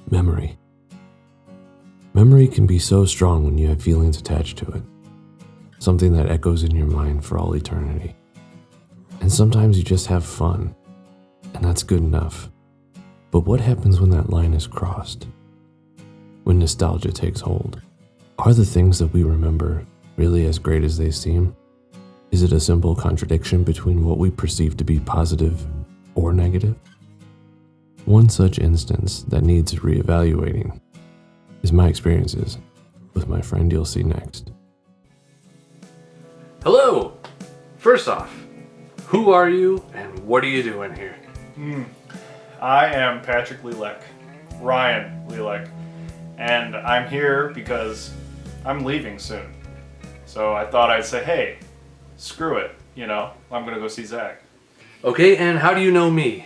Memory. Memory can be so strong when you have feelings attached to it, something that echoes in your mind for all eternity. And sometimes you just have fun, and that's good enough. But what happens when that line is crossed? When nostalgia takes hold? Are the things that we remember really as great as they seem? Is it a simple contradiction between what we perceive to be positive or negative? One such instance that needs reevaluating is my experiences with my friend you'll see next. Hello! First off, who are you and what are you doing here? I am Patrick Lelek, Ryan Lelek, and I'm here because I'm leaving soon. So I thought I'd say, hey, screw it, I'm gonna go see Zach. Okay, and how do you know me?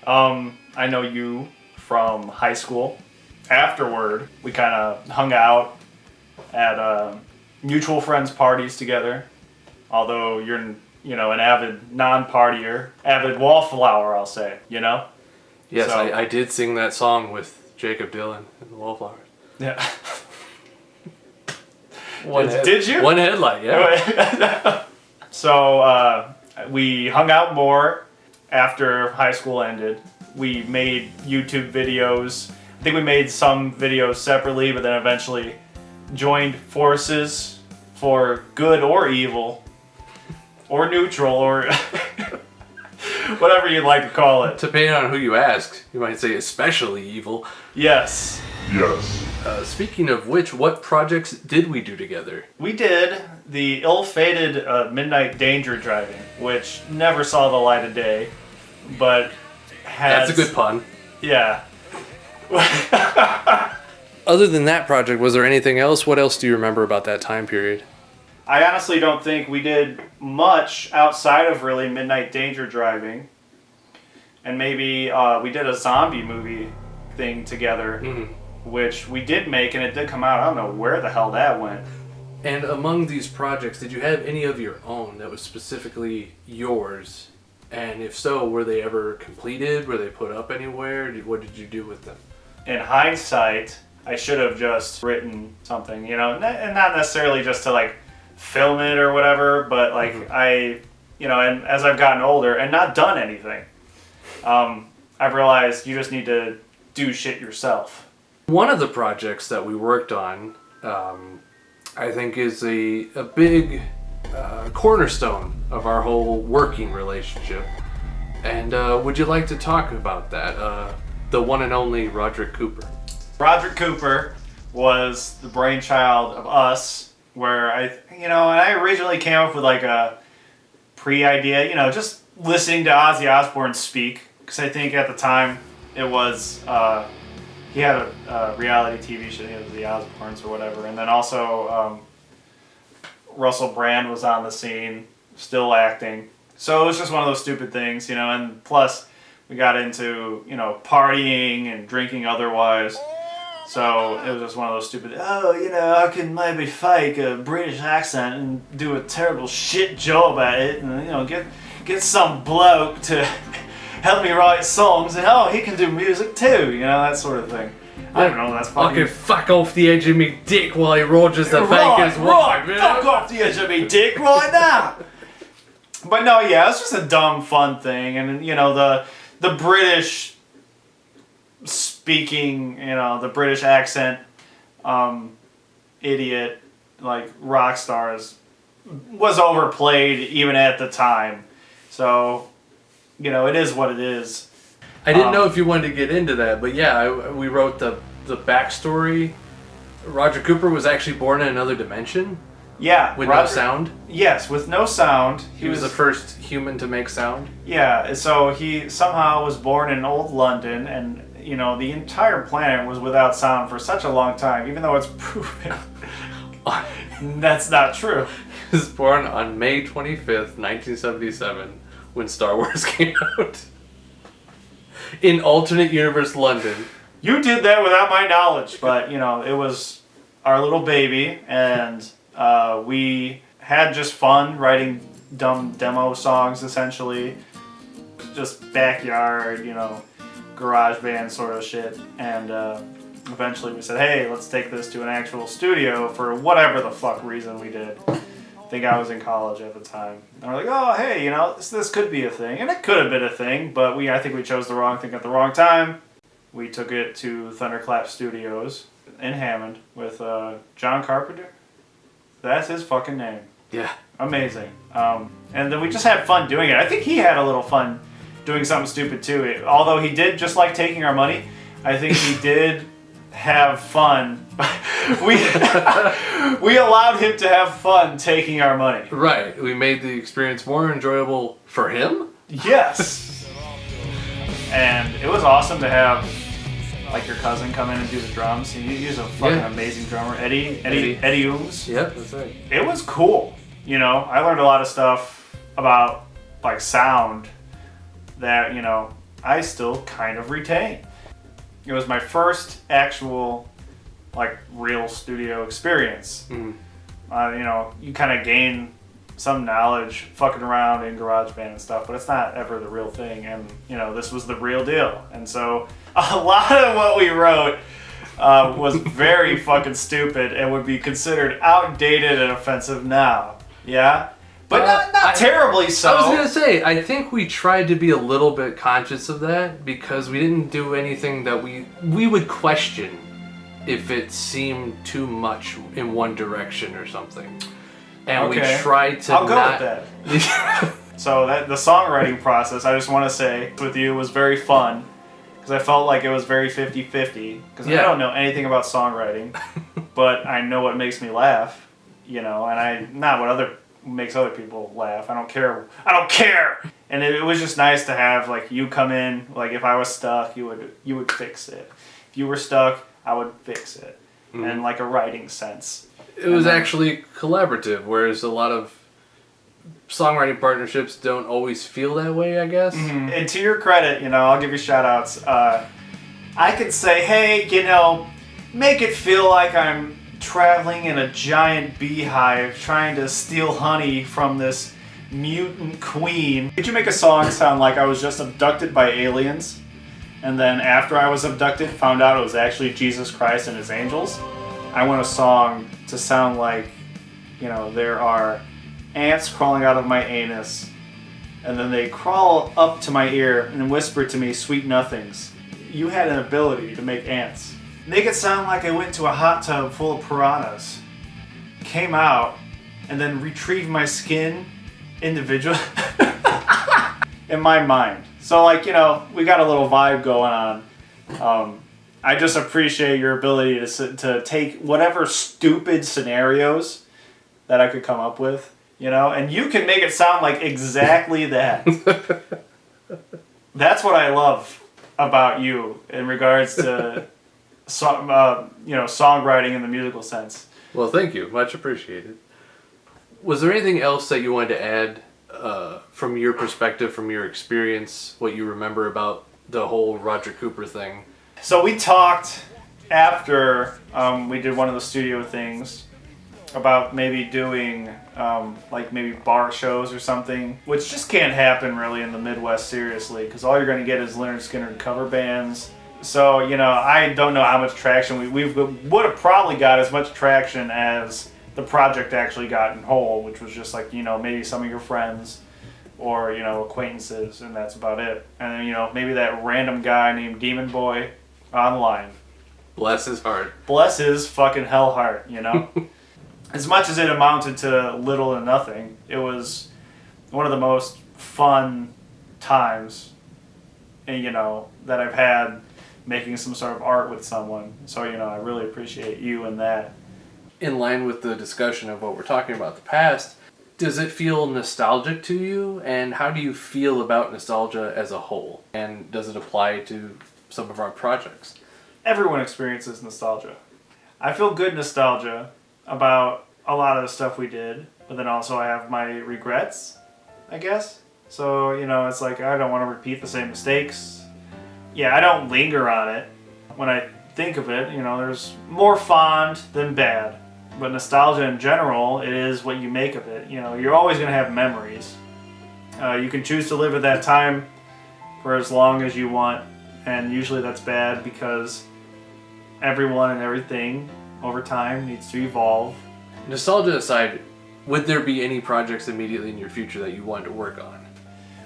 I know you from high school. Afterward, we kind of hung out at mutual friends' parties together. Although you're, an avid non-partier, avid wallflower, I'll say, Yes, So- I did sing that song with Jacob Dylan and the Wallflowers. Yeah. Did you? One headlight, yeah. So we hung out more after high school ended. We made YouTube videos. I think we made some videos separately, but then eventually joined forces for good or evil, or neutral, or whatever you'd like to call it. Depending on who you ask, you might say especially evil. Yes. Speaking of which, what projects did we do together? We did the ill-fated Midnight Danger Driving, which never saw the light of day, but has... That's a good pun. Yeah. Other than that project, was there anything else? What else do you remember about that time period? I honestly don't think we did much outside of really Midnight Danger Driving. And maybe we did a zombie movie thing together, which we did make, and it did come out. I don't know where the hell that went. And among these projects, did you have any of your own that was specifically yours? And if so, were they ever completed? Were they put up anywhere? What did you do with them? In hindsight, I should have just written something, and not necessarily just to film it or whatever, but and as I've gotten older and not done anything, I've realized you just need to do shit yourself. One of the projects that we worked on, I think, is a big cornerstone of our whole working relationship. And would you like to talk about that? The one and only Roderick Cooper. Roderick Cooper was the brainchild of us, where and I originally came up with a pre-idea, just listening to Ozzy Osbourne speak, because I think at the time it was, he had a reality TV show, it was the Osbournes or whatever, and then also Russell Brand was on the scene, still acting. So it was just one of those stupid things, and plus we got into, partying and drinking otherwise. So it was just one of those stupid, I can maybe fake a British accent and do a terrible shit job at it, and, get some bloke to help me write songs, and he can do music too, that sort of thing. I don't know, that's fucking... I can fuck off the edge of me dick while he Rogers the Baker's wife. Fuck off the edge of me dick right now! But no, yeah, it's just a dumb, fun thing, and the British speaking, the British accent, idiot, rock stars, was overplayed even at the time. So, it is what it is. I didn't know if you wanted to get into that, but yeah, we wrote the backstory. Roger Cooper was actually born in another dimension. Yeah. With no sound? Yes, with no sound. He was the first human to make sound? Yeah, so he somehow was born in old London, and, the entire planet was without sound for such a long time, even though it's proven that's not true. He was born on May 25th, 1977, when Star Wars came out. In alternate universe London. You did that without my knowledge, but, it was our little baby, and we had just fun writing dumb demo songs, essentially. Just backyard, garage band sort of shit, and eventually we said, hey, let's take this to an actual studio for whatever the fuck reason we did. I think I was in college at the time. And we're like, oh, hey, you know, this could be a thing. And it could have been a thing, but I think we chose the wrong thing at the wrong time. We took it to Thunderclap Studios in Hammond with John Carpenter. That's his fucking name. Yeah. Amazing. And then we just had fun doing it. I think he had a little fun doing something stupid too. Although he did just like taking our money, I think he did have fun. we allowed him to have fun taking our money. Right. We made the experience more enjoyable for him. Yes. And it was awesome to have like your cousin come in and do the drums. He's a fucking amazing drummer. Eddie Ooms. Yep, that's right. It was cool. You know, I learned a lot of stuff about like sound that, you know, I still kind of retain. It was my first actual like real studio experience. Mm-hmm. You know, you kind of gain some knowledge fucking around in GarageBand and stuff, but it's not ever the real thing. And, you know, this was the real deal. And so a lot of what we wrote was very fucking stupid and would be considered outdated and offensive now. Yeah? But not terribly so. I was going to say, I think we tried to be a little bit conscious of that because we didn't do anything that we would question if it seemed too much in one direction or something. And we tried to I'll go with that. So the songwriting process, I just want to say, with you was very fun. Because I felt like it was very 50-50. Because I don't know anything about songwriting. But I know what makes me laugh. You know, and not what makes other people laugh. I don't care. And it was just nice to have like you come in. Like if I was stuck, you would fix it. If you were stuck, I would fix it. And like a writing sense. It was actually collaborative, whereas a lot of songwriting partnerships don't always feel that way, I guess. Mm-hmm. And to your credit, you know, I'll give you shout outs. I could say, hey, you know, make it feel like I'm traveling in a giant beehive trying to steal honey from this mutant queen. Could you make a song sound like I was just abducted by aliens? And then after I was abducted, found out it was actually Jesus Christ and his angels? I want a song to sound like, you know, there are ants crawling out of my anus, and then they crawl up to my ear and whisper to me sweet nothings. You had an ability to make ants. Make it sound like I went to a hot tub full of piranhas, came out, and then retrieved my skin individually in my mind. So like, you know, we got a little vibe going on. I just appreciate your ability to take whatever stupid scenarios that I could come up with, you know, and you can make it sound like exactly that. That's what I love about you in regards to, songwriting in the musical sense. Well, thank you. Much appreciated. Was there anything else that you wanted to add from your perspective, from your experience, what you remember about the whole Roger Cooper thing? So we talked after we did one of the studio things about maybe doing like maybe bar shows or something, which just can't happen really in the Midwest, seriously, because all you're going to get is Leonard Skinner cover bands. So, you know, I don't know how much traction we would have probably got as much traction as the project actually got in whole, which was just like, you know, maybe some of your friends or, you know, acquaintances, and that's about it. And then, you know, maybe that random guy named Demon Boy online. Bless his heart. Bless his fucking hell heart, you know? As much as it amounted to little and nothing, it was one of the most fun times, you know, that I've had making some sort of art with someone. So, you know, I really appreciate you and that. In line with the discussion of what we're talking about the past, does it feel nostalgic to you? And how do you feel about nostalgia as a whole? And does it apply to some of our projects? Everyone experiences nostalgia. I feel good nostalgia about a lot of the stuff we did, but then also I have my regrets, I guess. So, you know, it's like I don't want to repeat the same mistakes. Yeah, I don't linger on it. When I think of it, you know, there's more fond than bad. But nostalgia in general, it is what you make of it. You know, you're always going to have memories. You can choose to live at that time for as long as you want, and usually that's bad because everyone and everything over time needs to evolve. Nostalgia aside, would there be any projects immediately in your future that you want to work on?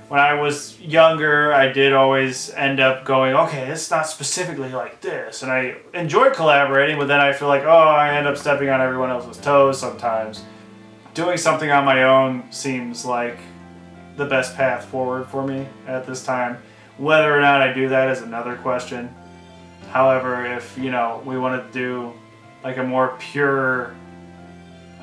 When I was younger, I did always end up going, okay, it's not specifically like this. And I enjoyed collaborating, but then I feel like, I end up stepping on everyone else's toes sometimes. Doing something on my own seems like the best path forward for me at this time. Whether or not I do that is another question. However, if, we want to do like a more pure,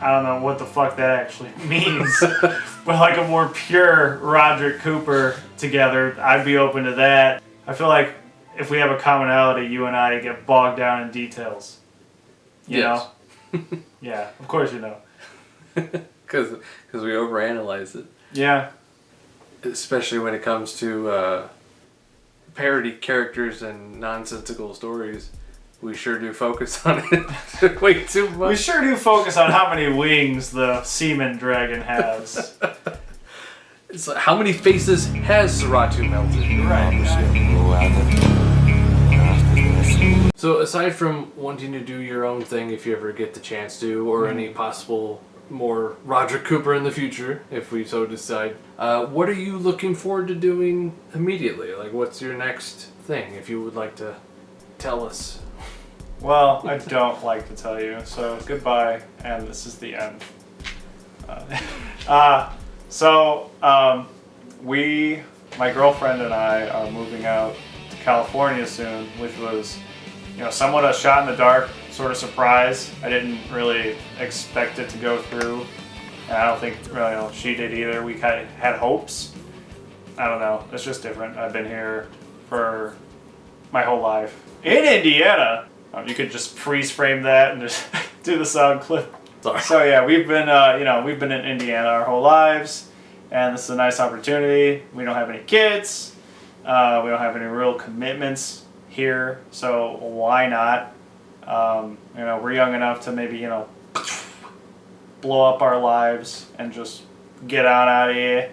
I don't know what the fuck that actually means, but like a more pure Roderick Cooper together, I'd be open to that. I feel like if we have a commonality, you and I get bogged down in details. You know? Yeah, of course you know. Because we overanalyze it. Yeah. Especially when it comes to parody characters and nonsensical stories. We sure do focus on it way too much. We sure do focus on how many wings the seaman dragon has. It's like, how many faces has Saratu melted? Right. So aside from wanting to do your own thing if you ever get the chance to, or any possible more Roger Cooper in the future, if we so decide, what are you looking forward to doing immediately? Like, what's your next thing, if you would like to tell us? Well, I don't like to tell you, so goodbye, and this is the end. My girlfriend and I are moving out to California soon, which was, somewhat a shot in the dark sort of surprise. I didn't really expect it to go through, and I don't think she did either. We kind of had hopes. I don't know. It's just different. I've been here for my whole life in Indiana. You could just freeze frame that and just do the sound clip. Sorry. So yeah, we've been in Indiana our whole lives, and this is a nice opportunity. We don't have any kids. We don't have any real commitments here, so why not? We're young enough to maybe blow up our lives and just get on out of here.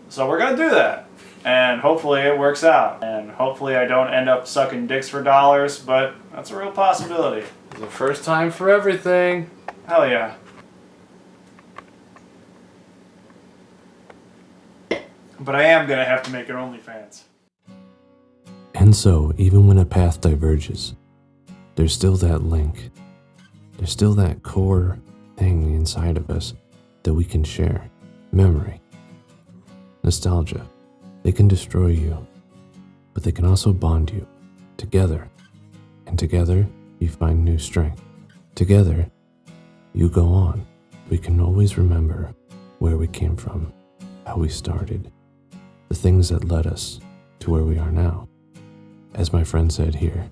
So we're gonna do that. And hopefully it works out. And hopefully I don't end up sucking dicks for dollars, but that's a real possibility. The first time for everything. Hell yeah. But I am gonna have to make an OnlyFans. And so, even when a path diverges, there's still that link. There's still that core thing inside of us that we can share. Memory. Nostalgia. They can destroy you, but they can also bond you together. And together, you find new strength. Together, you go on. We can always remember where we came from, how we started, the things that led us to where we are now. As my friend said here.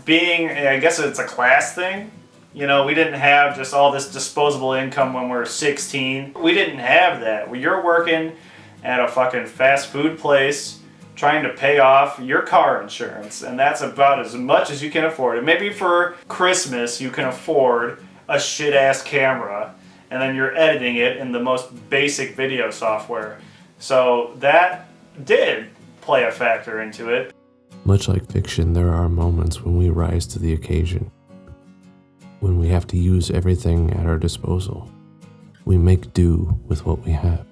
I guess it's a class thing. We didn't have just all this disposable income when we were 16. We didn't have that. You're working at a fucking fast food place trying to pay off your car insurance, and that's about as much as you can afford. And maybe for Christmas you can afford a shit-ass camera, and then you're editing it in the most basic video software. So that did play a factor into it. Much like fiction, there are moments when we rise to the occasion, when we have to use everything at our disposal. We make do with what we have.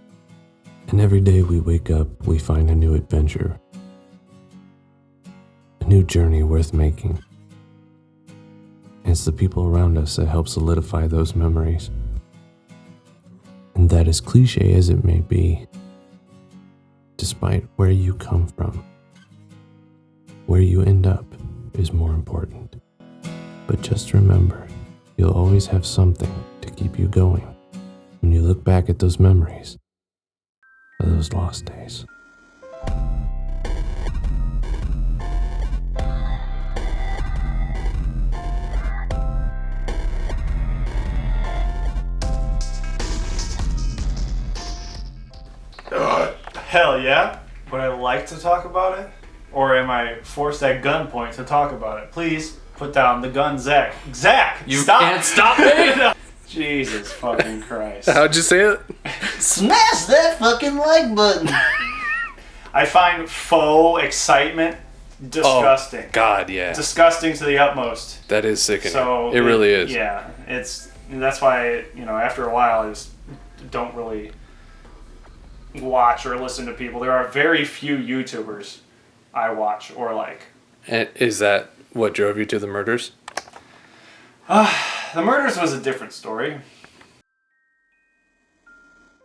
And every day we wake up, we find a new adventure, a new journey worth making. And it's the people around us that help solidify those memories. And that, as cliche as it may be, despite where you come from, where you end up is more important. But just remember, you'll always have something to keep you going when you look back at those memories of those lost days. Hell yeah. Would I like to talk about it? Or am I forced at gunpoint to talk about it? Please put down the gun, Zach. Zach! You stop! can't stop me! Jesus fucking Christ. How'd you say it? Smash that fucking like button. I find faux excitement disgusting. Oh, God, yeah. Disgusting to the utmost. That is sickening. So it really is. Yeah, that's why, after a while I just don't really watch or listen to people. There are very few YouTubers I watch or like. And is that what drove you to the murders? The murders was a different story.